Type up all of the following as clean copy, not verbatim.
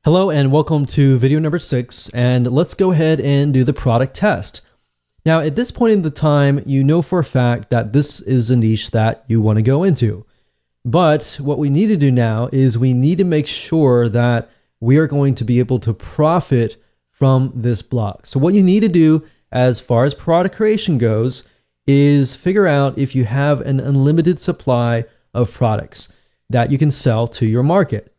Hello and welcome to video number 6, and let's go ahead and do the product test. Now at this point in the time, you know for a fact that this is a niche that you want to go into. But what we need to do now is we need to make sure that we are going to be able to profit from this blog. So what you need to do as far as product creation goes is figure out if you have an unlimited supply of products that you can sell to your market.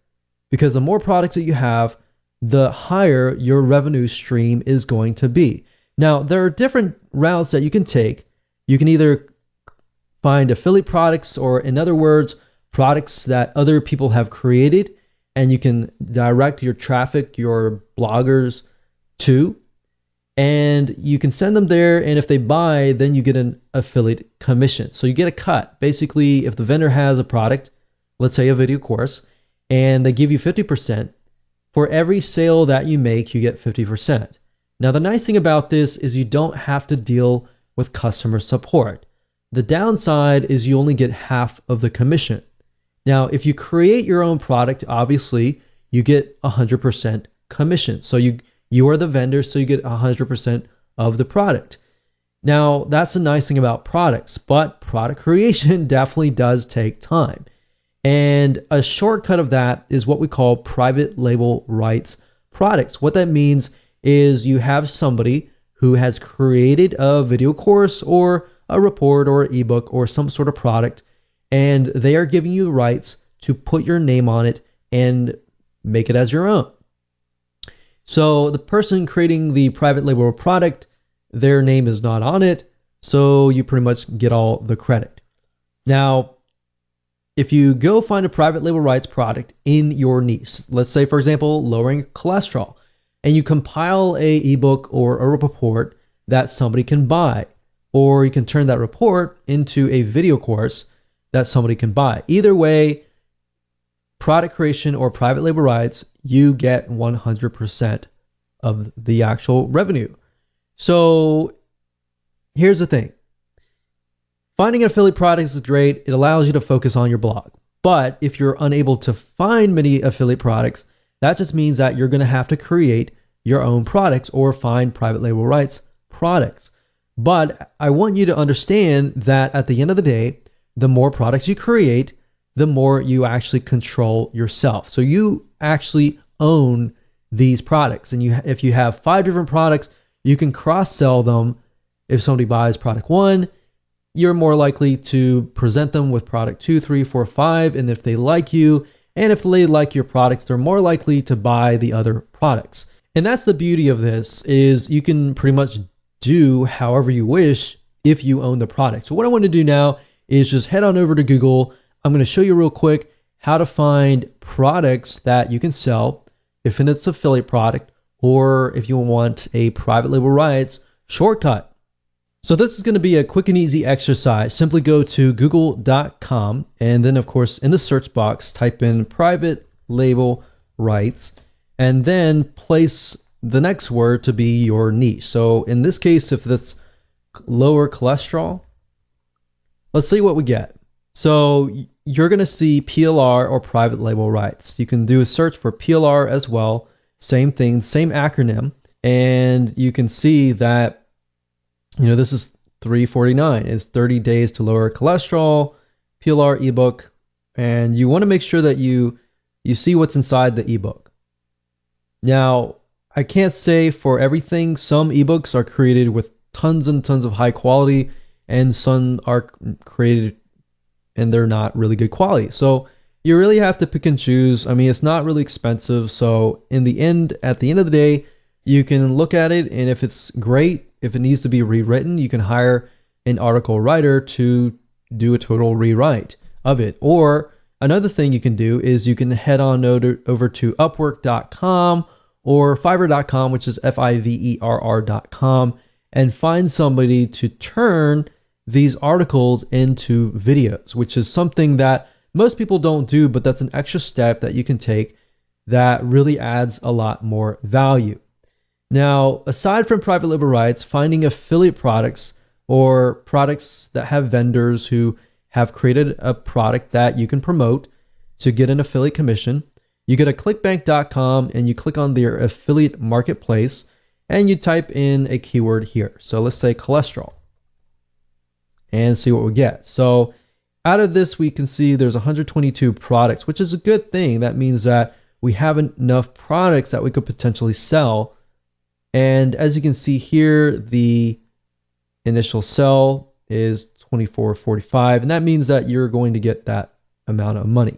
Because the more products that you have, the higher your revenue stream is going to be. Now, there are different routes that you can take. You can either find affiliate products, or in other words, products that other people have created, and you can direct your traffic, your bloggers to, and you can send them there, and if they buy, then you get an affiliate commission. So you get a cut. Basically, if the vendor has a product, let's say a video course, and they give you 50%, for every sale that you make, you get 50%. Now, the nice thing about this is you don't have to deal with customer support. The downside is you only get half of the commission. Now, if you create your own product, obviously, you get 100% commission. So you are the vendor, so you get 100% of the product. Now, that's the nice thing about products, but product creation definitely does take time. And a shortcut of that is what we call private label rights products. What that means is you have somebody who has created a video course or a report or ebook or some sort of product, and they are giving you the rights to put your name on it and make it as your own. So the person creating the private label product, their name is not on it, so you pretty much get all the credit. Now, if you go find a private label rights product in your niche, let's say, for example, lowering cholesterol, and you compile a ebook or a report that somebody can buy, or you can turn that report into a video course that somebody can buy. Either way, product creation or private label rights, you get 100% of the actual revenue. So here's the thing. Finding an affiliate products is great. It allows you to focus on your blog. But if you're unable to find many affiliate products, that just means that you're going to have to create your own products or find private label rights products. But I want you to understand that at the end of the day, the more products you create, the more you actually control yourself. So you actually own these products. And if you have 5 different products, you can cross-sell them. If somebody buys product 1, you're more likely to present them with product 2, 3, 4, 5. And if they like you, and if they like your products, they're more likely to buy the other products. And that's the beauty of this, is you can pretty much do however you wish if you own the product. So what I want to do now is just head on over to Google. I'm going to show you real quick how to find products that you can sell if it's an affiliate product, or if you want a private label rights shortcut. So this is going to be a quick and easy exercise. Simply go to google.com, and then of course in the search box type in private label rights, and then place the next word to be your niche. So in this case, if that's lower cholesterol, let's see what we get. So you're going to see PLR or private label rights. You can do a search for PLR as well. Same thing, same acronym. And you can see that, you know, this is $3.49. It's 30 days to lower cholesterol, PLR ebook. And you want to make sure that you see what's inside the ebook. Now, I can't say for everything. Some ebooks are created with tons and tons of high quality, and some are created and they're not really good quality. So you really have to pick and choose. I mean, it's not really expensive. So at the end of the day, you can look at it, and if it's great, if it needs to be rewritten, you can hire an article writer to do a total rewrite of it. Or another thing you can do is you can head on over to upwork.com or fiverr.com, which is fiverr.com, and find somebody to turn these articles into videos, which is something that most people don't do, but that's an extra step that you can take that really adds a lot more value. Now, aside from private label rights, finding affiliate products or products that have vendors who have created a product that you can promote to get an affiliate commission You go to clickbank.com and you click on their affiliate marketplace and you type in a keyword here. So let's say cholesterol and see what we get. So out of this, we can see there's 122 products, which is a good thing. That means that we have enough products that we could potentially sell. And as you can see here, the initial sell is $24.45, and that means that you're going to get that amount of money.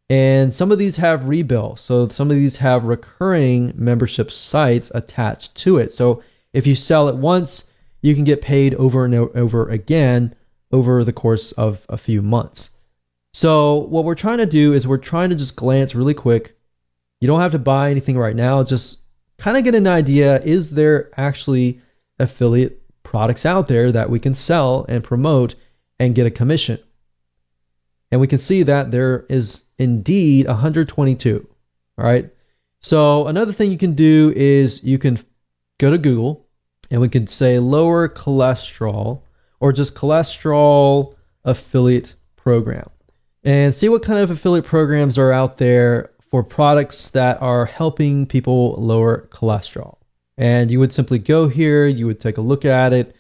And some of these have rebill, so some of these have recurring membership sites attached to it. So if you sell it once, you can get paid over and over again over the course of a few months. So what we're trying to do is we're trying to just glance really quick. You don't have to buy anything right now, just kind of get an idea, is there actually affiliate products out there that we can sell and promote and get a commission? And we can see that there is indeed 122. All right. So another thing you can do is you can go to Google and we can say lower cholesterol or just cholesterol affiliate program and see what kind of affiliate programs are out there for products that are helping people lower cholesterol. And you would simply go here, you would take a look at it.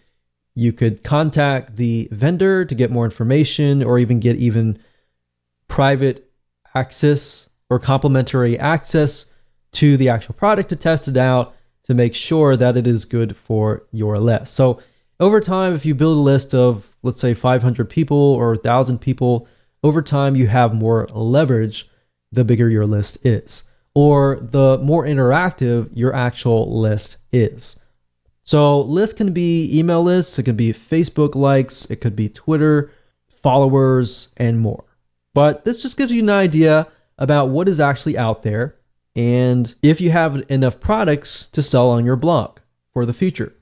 You could contact the vendor to get more information or even get private access or complimentary access to the actual product to test it out to make sure that it is good for your list. So over time, if you build a list of, let's say, 500 people or 1,000 people, over time you have more leverage the bigger your list is, or the more interactive your actual list is. So lists can be email lists, it could be Facebook likes, it could be Twitter followers, and more. But this just gives you an idea about what is actually out there and if you have enough products to sell on your blog for the future.